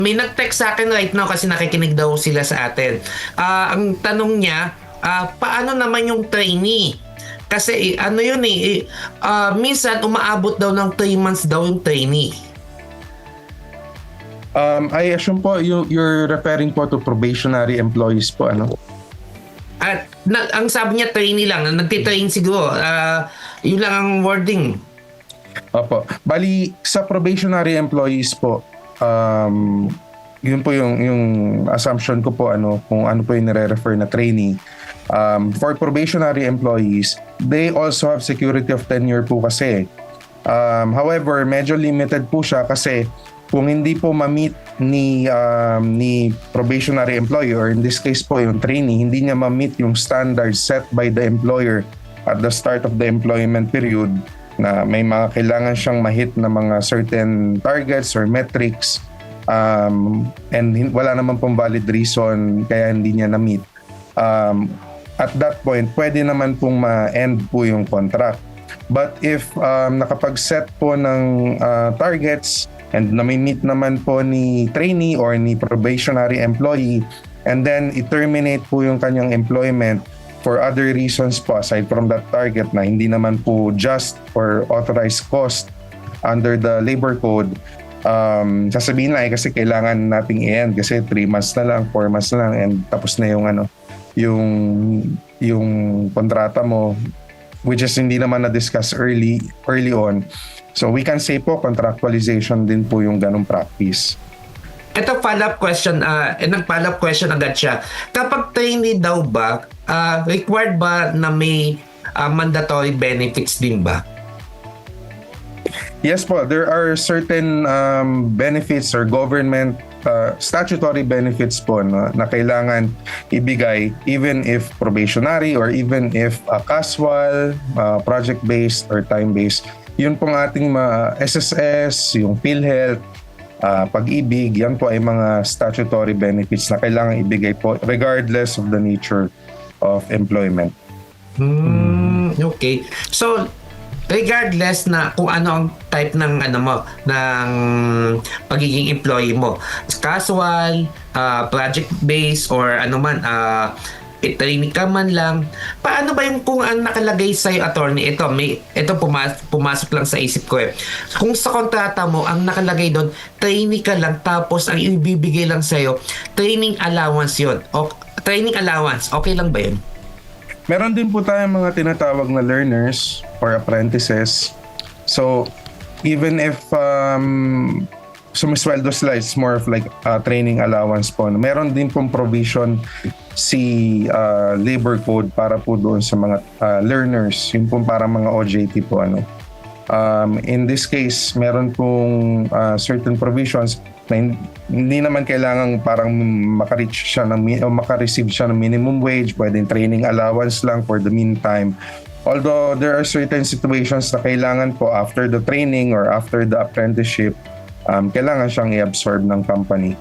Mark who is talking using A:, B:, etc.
A: May nag-text sa akin right now kasi nakikinig daw sila sa atin. Ang tanong niya, paano naman yung trainee? Kasi ano yun minsan umaabot daw ng 3 months daw yung trainee.
B: I assume po you're referring po to probationary employees po, ano?
A: At ang sabi niya trainee lang, nagtitrain siguro. Yun lang ang wording.
B: Opo. Bali, sa probationary employees po, yun po yung assumption ko po, kung ano po yung nire-refer na trainee. For probationary employees, they also have security of tenure po kasi. However, medyo limited po siya kasi kung hindi po ma-meet ni probationary employee, or in this case po yung trainee, hindi niya ma-meet yung standards set by the employer at the start of the employment period, na may mga kailangan siyang ma-hit na mga certain targets or metrics, and wala naman pong valid reason kaya hindi niya na-meet. At that point, pwede naman pong ma-end po yung contract. But if nakapag-set po ng targets and na-meet naman po ni trainee or ni probationary employee, and then i-terminate po yung kanyang employment for other reasons po aside from that target na hindi naman po just or authorized cost under the labor code, sasabihin lang kasi kailangan nating i-end kasi 3 months na lang, 4 months na lang, and tapos na yung kontrata mo, which is hindi naman na-discuss early on. So we can say po contractualization din po yung ganong practice.
A: Ito follow-up question, nag-follow-up question agad siya. Kapag trainee daw ba, required ba na may mandatory benefits din ba?
B: Yes po, there are certain benefits or government statutory benefits po na kailangan ibigay even if probationary or even if casual, project-based or time-based. Yun pong ating SSS, yung PhilHealth, Pag-ibig, yan po ay mga statutory benefits na kailangan ibigay po regardless of the nature of employment.
A: Okay. So, regardless na kung ano ang type ng ng pagiging employee mo, casual, project-based, or trainee ka man lang, paano ba yung kung ang nakalagay sa'yo, attorney, ito pumasok lang sa isip ko Kung sa kontrata mo, ang nakalagay doon, trainee ka lang, tapos ang ibibigay lang sa'yo, training allowance yun. O, training allowance, okay lang ba yun?
B: Meron din po tayong mga tinatawag na learners or apprentices. So, even if sumisweldo sila, it's more of like training allowance po. Meron din pong provision si labor code para po doon sa mga learners, yung pong parang mga OJT po. In this case, meron pong certain provisions na hindi naman kailangan parang makareceive siya ng minimum wage, pwedeng training allowance lang for the meantime. Although there are certain situations na kailangan po after the training or after the apprenticeship, kailangan siyang i-absorb ng company.